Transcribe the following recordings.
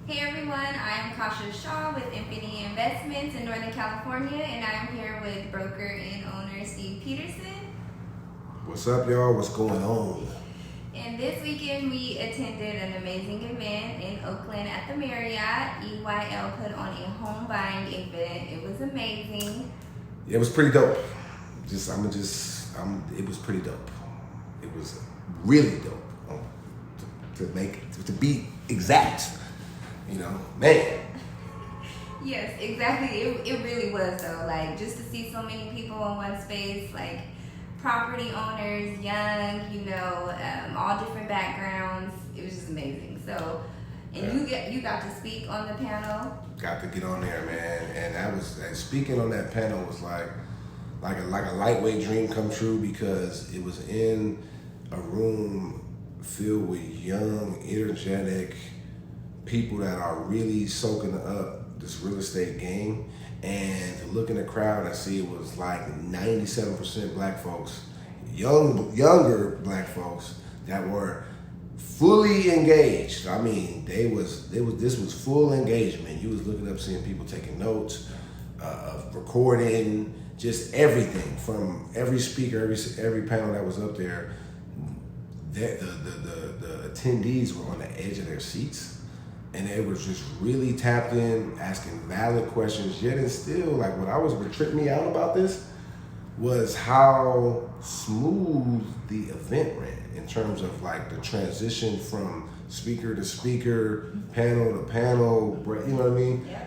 Hey everyone, I am Kasha Shaw with Infinity Investments in Northern California, and I am here with broker and owner Steve Peterson. What's up, y'all? What's going on? And this weekend we attended an amazing event in Oakland at the Marriott. EYL put on a home buying event. It was amazing. It was pretty dope. It was pretty dope. It was really dope. To be exact, man. Yes, exactly. It really was though. Like just to see so many people in one space, like property owners, young, all different backgrounds. It was just amazing. So, and you got to speak on the panel. Got to get on there, man. And speaking on that panel was like a lightweight dream come true, because it was in a room filled with young, energetic people that are really soaking up this real estate game. And to look in the crowd, I see it was like 97% black folks, younger black folks that were fully engaged. I mean, this was full engagement. You was looking up, seeing people taking notes, of recording, just everything from every speaker, every panel that was up there. The attendees were on the edge of their seats, and they was just really tapped in, asking valid questions. Yet and still, like what tripped me out about this was how smooth the event ran in terms of like the transition from speaker to speaker, panel to panel. You know what I mean? Yeah.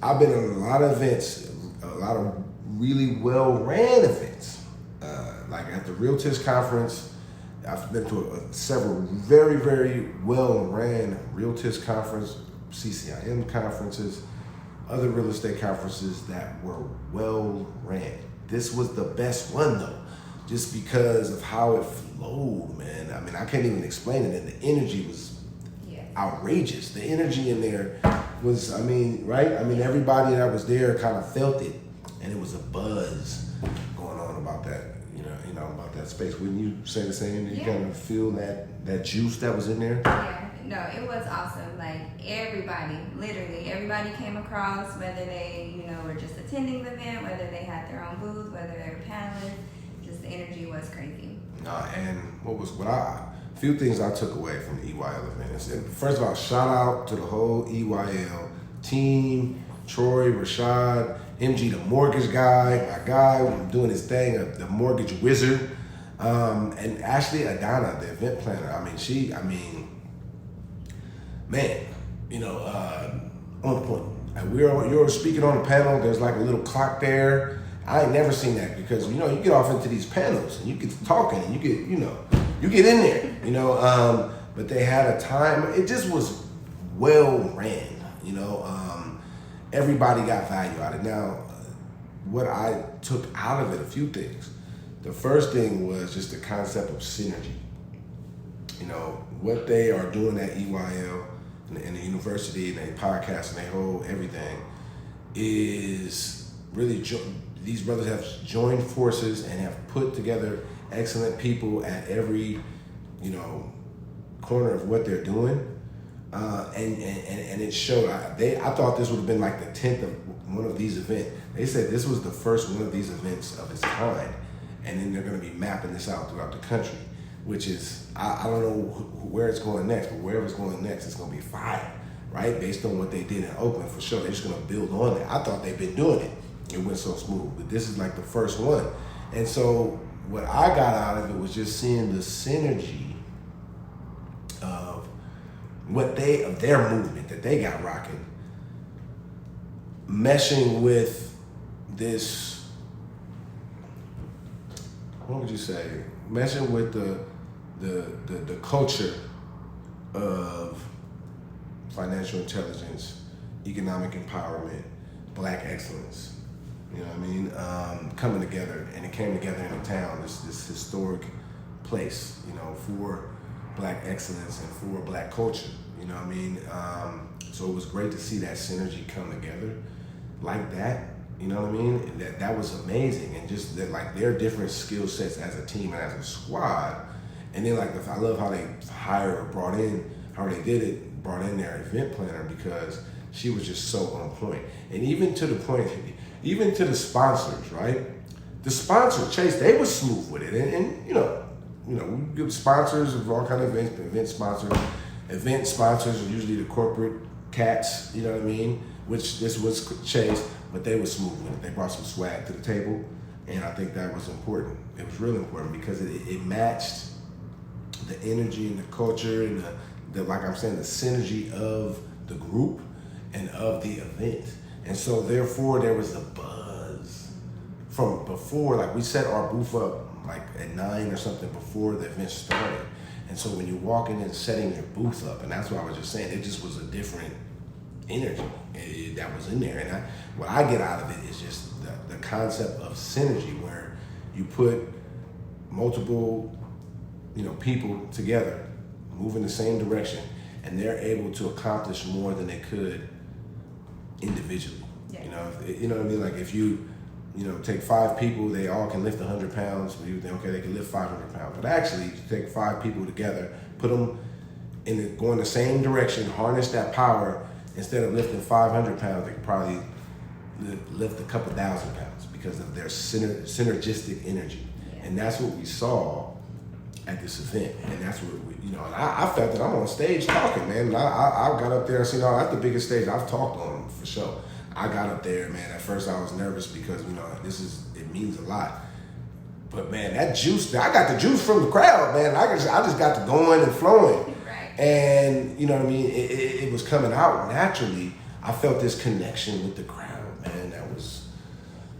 I've been in a lot of events, a lot of really well-ran events. Like at the Realtors Conference, I've been to several very, very well-ran Realtors Conference, CCIM conferences, other real estate conferences that were well-ran. This was the best one though, just because of how it flowed, man. I mean, I can't even explain it, and the energy was outrageous. The energy in there was, right? Everybody that was there kind of felt it, and it was a buzz going on about that, about that space. Wouldn't you say the same? Did you kind of feel that juice that was in there? Yeah, no, it was awesome. Like literally everybody came across, whether they, were just attending the event, whether they had their own booth, whether they were panelists. Just the energy was crazy. A few things I took away from the EYL event. First of all, shout out to the whole EYL team, Troy, Rashad, MG, the mortgage guy, my guy doing his thing, the mortgage wizard, and Ashley Adana, the event planner. On point. And you're speaking on the panel. There's like a little clock there. I ain't never seen that, because you get off into these panels and you get talking and you get in there, but they had a time. It just was well ran, everybody got value out of it. Now, what I took out of it, a few things. The first thing was just the concept of synergy. What they are doing at EYL and the university and they podcast and they whole everything is really, these brothers have joined forces and have put together excellent people at every, corner of what they're doing. And it showed. I thought this would have been like the 10th of one of these events. They said this was the first one of these events of its kind, and then they're going to be mapping this out throughout the country, which is, I don't know where it's going next, but wherever it's going next, it's going to be fire, right? Based on what they did in Oakland, for sure. They're just going to build on it. I thought they've been doing it. It went so smooth, but this is like the first one. And so what I got out of it was just seeing the synergy of their movement that they got rocking, meshing with this, what would you say? Meshing with the culture of financial intelligence, economic empowerment, black excellence. You know what I mean? Coming together, and it came together in a town, this historic place, for black excellence and for black culture. You know what I mean? So it was great to see that synergy come together like that. You know what I mean? That was amazing, and just that, like, their different skill sets as a team and as a squad. And then, like, I love how they hired or brought in how they did it, brought in their event planner because she was just so on point. And even to the point, even to the sponsors, right? The sponsor, Chase, they were smooth with it. And you know, we give sponsors of all kind of events, event sponsors are usually the corporate cats, you know what I mean? Which this was Chase, but they were smooth with it. They brought some swag to the table, and I think that was important. It was really important because it matched the energy and the culture and the like I'm saying, the synergy of the group and of the event. And so therefore there was a buzz from before, like we set our booth up like at 9 or something before the event started. And so when you're walking in, setting your booth up, and that's what I was just saying, it just was a different energy that was in there. And what I get out of it is just the concept of synergy, where you put multiple, people together, move in the same direction, and they're able to accomplish more than they could individually. Yeah. You know what I mean? Like if you take 5 people, they all can lift 100 pounds. But you think, okay, they can lift 500 pounds. But actually, you take 5 people together, put them going the same direction, harness that power. Instead of lifting 500 pounds, they could probably lift a couple thousand pounds because of their synergistic energy. Yeah. And that's what we saw at this event. And that's what I felt that I'm on stage talking, man. I got up there and said, that's the biggest stage I've talked on for sure. I got up there, man. At first I was nervous because, it means a lot. But man, that juice, I got the juice from the crowd, man. I just got to going and flowing. Right. And, you know what I mean? It was coming out naturally. I felt this connection with the crowd, man.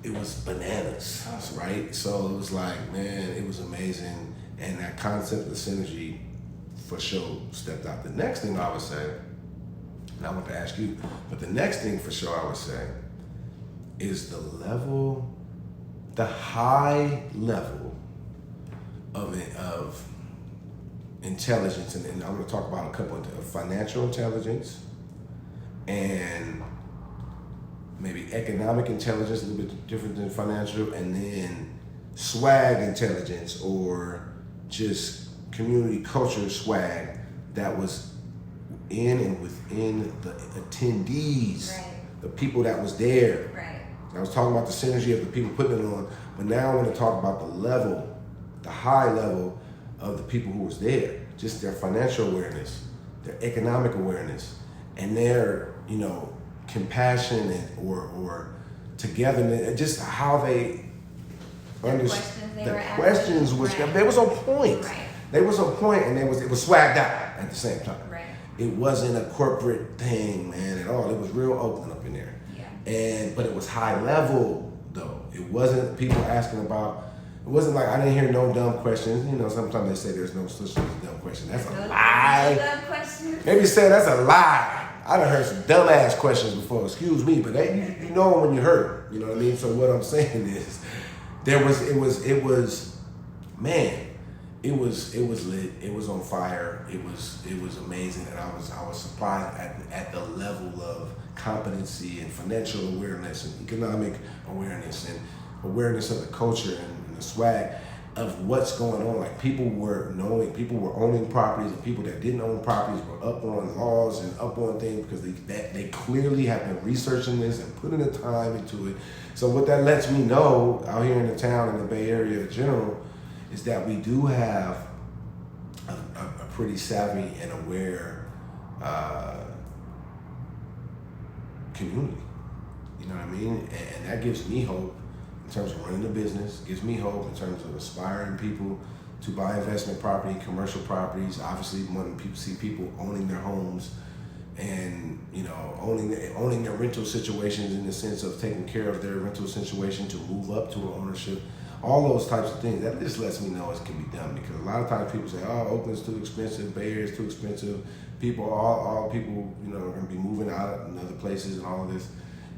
It was bananas, right? So it was like, man, it was amazing. And that concept of synergy for sure stepped out. The next thing I would say, and I want to ask you, but the next thing for sure I would say is the high level of intelligence, and I'm going to talk about a couple of financial intelligence and maybe economic intelligence, a little bit different than financial, and then swag intelligence, or just community culture swag that was in and within the attendees, right. The people that was there. Right. I was talking about the synergy of the people putting it on, but now I want to talk about the high level of the people who was there, just their financial awareness, their economic awareness, and their, compassion or togetherness, just how they understood the questions was right. They was on point. Right. They was on point, and it was swagged out at the same time. Right. It wasn't a corporate thing, man, at all. It was real Oakland up in there. Yeah. But it was high level though. It wasn't people asking about. It wasn't like I didn't hear no dumb questions. Sometimes they say there's no such thing as dumb questions. That's a lie. Dumb questions. Maybe say that's a lie. I done heard some dumbass questions before. Excuse me, but you know when you heard. You know what I mean? So what I'm saying is, it was lit. It was on fire. It was amazing, and I was surprised at the level of competency and financial awareness and economic awareness and awareness of the culture and the swag of what's going on. Like people were owning properties, and people that didn't own properties were up on laws and up on things because they clearly have been researching this and putting the time into it. So what that lets me know out here in the town, in the Bay Area in general, is that we do have a pretty savvy and aware community. You know what I mean? And that gives me hope in terms of running the business, gives me hope in terms of inspiring people to buy investment property, commercial properties. Obviously, when people see people owning their homes and owning their rental situations in the sense of taking care of their rental situation to move up to ownership, all those types of things, that just lets me know it can be done. Because a lot of times people say, Oakland's too expensive, Bay Area's too expensive, all people, are going to be moving out in other places and all of this.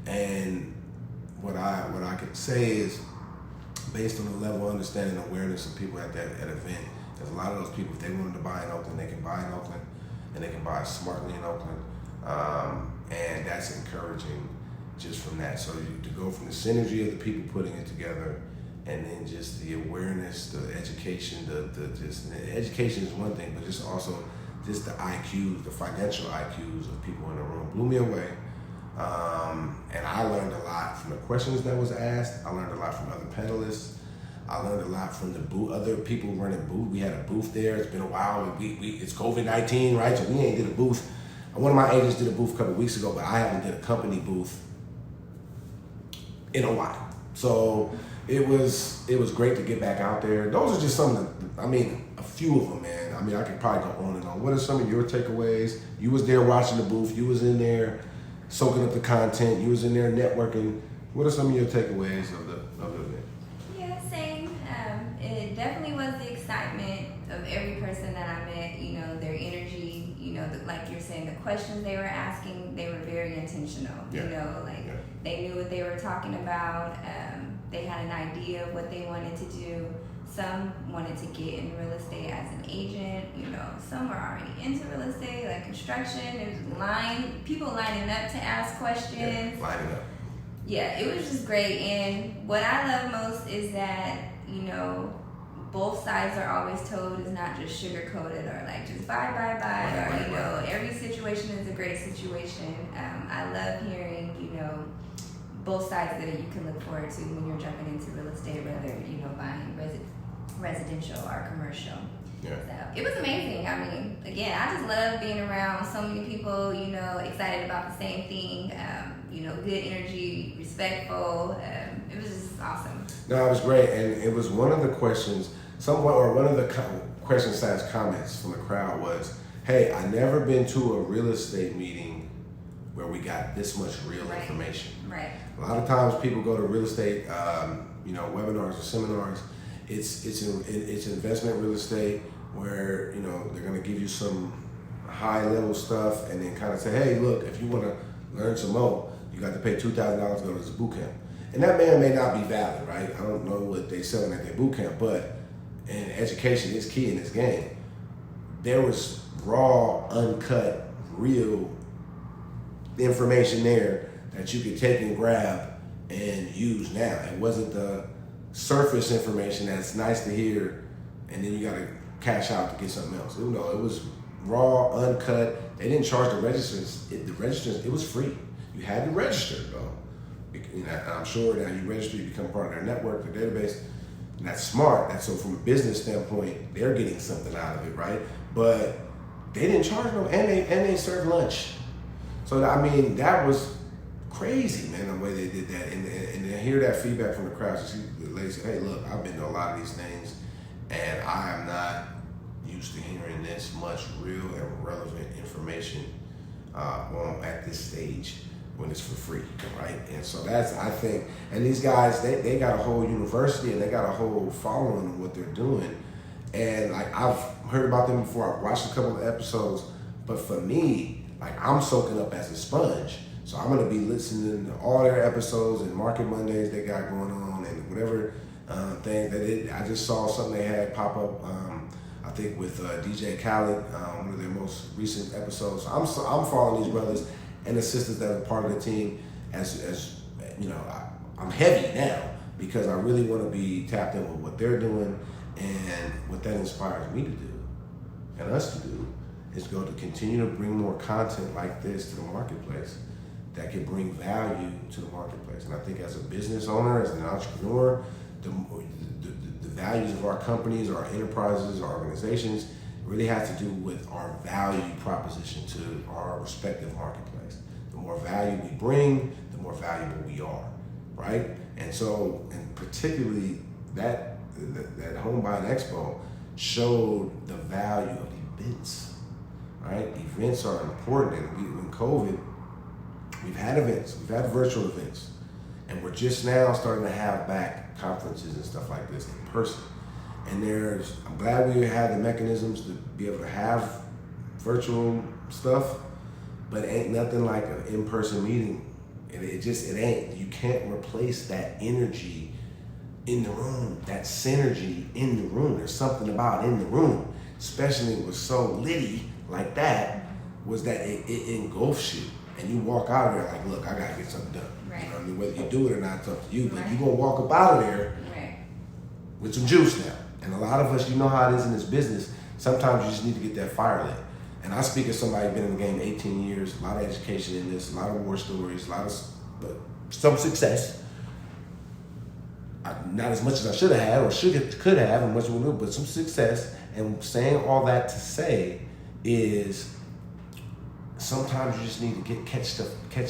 And what I can say is, based on the level of understanding and awareness of people at that event, there's a lot of those people, if they wanted to buy in Oakland, they can buy in Oakland, and they can buy smartly in Oakland. And that's encouraging just from that. So to go from the synergy of the people putting it together, and then just the awareness, the education, the education is one thing, but just also just the IQs, the financial IQs of people in the room blew me away. And I learned a lot from the questions that was asked. I learned a lot from other panelists. I learned a lot from the other people running booth. We had a booth there. It's been a while. It's COVID-19, right? So we ain't did a booth. One of my agents did a booth a couple of weeks ago, but I haven't did a company booth in a while. So it was great to get back out there. Those are just some of a few of them, man. I could probably go on and on. What are some of your takeaways? You was there watching the booth. You was in there soaking up the content. You was in there networking. What are some of your takeaways of the event? Yeah, same. It definitely was the excitement of every person that I met. You know, their energy. You know, like you're saying, the questions they were asking, they were very intentional. Yeah. You know, they knew what they were talking about. They had an idea of what they wanted to do. Some wanted to get in real estate as an agent. You know, some were already into real estate, like construction. There was people lining up to ask questions. Yeah, lining up. Yeah, it was just great. And what I love most is that, you know, both sides are always told is not just sugar coated or like just buy, or you know, every situation is a great situation. I love hearing, you know, both sides that you can look forward to when you're jumping into real estate, whether, you know, buying residential or commercial. Yeah. So it was amazing. I mean, again, I just love being around so many people, you know, excited about the same thing, you know, good energy, respectful. It was just awesome. No, it was great. And it was one of the questions, one of the questions / comments from the crowd was, hey, I never been to a real estate meeting where we got this much real information. Right. A lot of times people go to real estate, you know, webinars or seminars. It's investment real estate where, you know, they're going to give you some high level stuff and then kind of say, hey, look, if you want to learn some more, you got to pay $2,000 to go to this boot camp. And that may or may not be valid, right? I don't know what they're selling at their boot camp, but and education is key in this game. There was raw, uncut, real information there that you could take and grab and use now. It wasn't the surface information that's nice to hear and then you got to cash out to get something else. You know, it was raw, uncut. They didn't charge the registers. It was free. You had to register, though. You know, I'm sure now you register, you become part of their network, their database. And that's smart. So from a business standpoint, they're getting something out of it, right? But they didn't charge no, and they served lunch. So I mean, that was crazy, man, the way they did that. And to hear that feedback from the crowd, the lady said, hey, look, I've been to a lot of these things, and I am not used to hearing this much real and relevant information at this stage when it's for free, right? And so that's, I think, and these guys, they got a whole university and they got a whole following of what they're doing. And like, I've heard about them before, I've watched a couple of episodes, but for me, like, I'm soaking up as a sponge. So I'm gonna be listening to all their episodes and Market Mondays they got going on and whatever thing that I just saw something they had pop up, I think with DJ Khaled, one of their most recent episodes. So I'm following these brothers and the sisters that are part of the team as you know, I'm heavy now because I really want to be tapped in with what they're doing, and what that inspires me to do and us to do is go to continue to bring more content like this to the marketplace that can bring value to the marketplace. And I think as a business owner, as an entrepreneur, the values of our companies, our enterprises, our organizations really has to do with our value proposition to our respective marketplace. The more value we bring, the more valuable we are, right? And so, and particularly that Home Buying Expo showed the value of events, right? Events are important, and in COVID, we've had events, we've had virtual events, and we're just now starting to have back conferences and stuff like this in person. And I'm glad we have the mechanisms to be able to have virtual stuff, but ain't nothing like an in-person meeting. It ain't. You can't replace that energy in the room, that synergy in the room. There's something about in the room, especially when it was so litty like that, was that it engulfs you. And you walk out of there like, look, I gotta get something done. Right. You know what I mean? Whether you do it or not, it's up to you. But Right. you're gonna walk up out of there with some juice now. And a lot of us, you know how it is in this business, sometimes you just need to get that fire lit. And I speak as somebody who's been in the game 18 years, a lot of education in this, a lot of war stories, but some success. Not as much as I should have had or could have, and much we knew, but some success. And saying all that to say is sometimes you just need to catch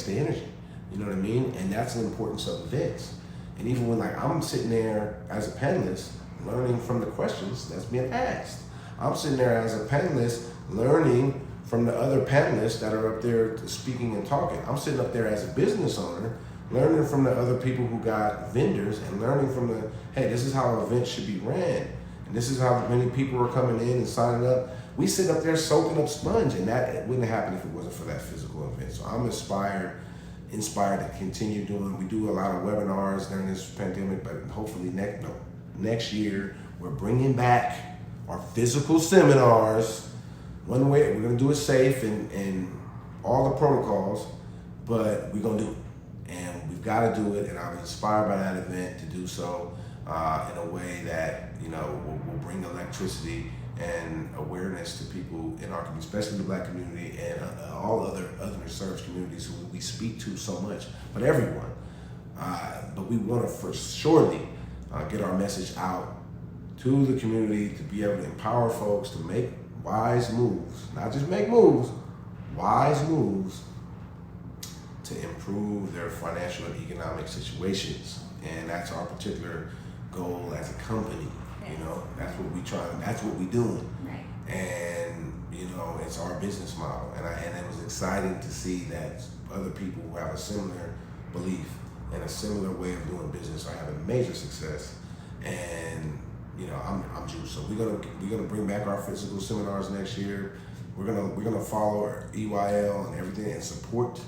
the energy. You know what I mean? And that's the importance of events. And even when I'm sitting there as a panelist learning from the questions that's being asked. I'm sitting there as a panelist learning from the other panelists that are up there speaking and talking. I'm sitting up there as a business owner learning from the other people who got vendors and learning from hey, this is how events should be ran. And this is how many people are coming in and signing up. We sit up there soaking up sponge, and that wouldn't happen if it wasn't for that physical event. So I'm inspired to continue doing. We do a lot of webinars during this pandemic, but hopefully next year we're bringing back our physical seminars. One way we're gonna do it safe and all the protocols, but we're gonna do it, and we've got to do it. And I'm inspired by that event to do so in a way that will bring electricity and awareness to people in our community, especially the Black community and all other underserved communities who we speak to so much, but everyone. But we want to surely get our message out to the community to be able to empower folks to make wise moves, not just make moves, wise moves to improve their financial and economic situations. And that's our particular goal as a company. That's what we try, that's what we doing. Right. And it's our business model. And it was exciting to see that other people who have a similar belief and a similar way of doing business are having major success. And I'm juiced. So we're gonna bring back our physical seminars next year. We're gonna follow our EYL and everything and support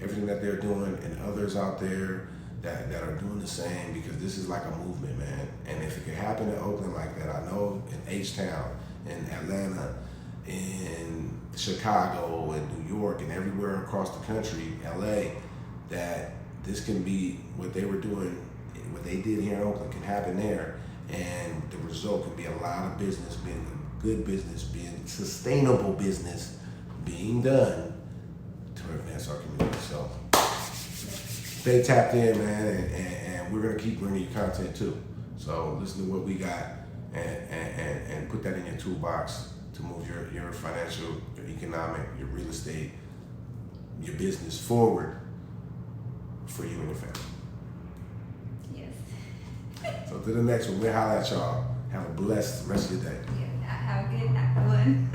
everything that they're doing and others out there that are doing the same, because this is like a movement, man. And if it could happen in Oakland like that, I know in H-Town, in Atlanta, in Chicago, in New York, and everywhere across the country, LA, that this can be what they were doing, what they did here in Oakland can happen there. And the result can be a lot of business being good business, being sustainable business being done to advance our community. So stay tapped in, man, and we're gonna keep bringing you content too. So listen to what we got and put that in your toolbox to move your financial, your economic, your real estate, your business forward for you and your family. Yes. So to the next one, we'll holler at y'all. Have a blessed rest of your day. Yeah, have a good one.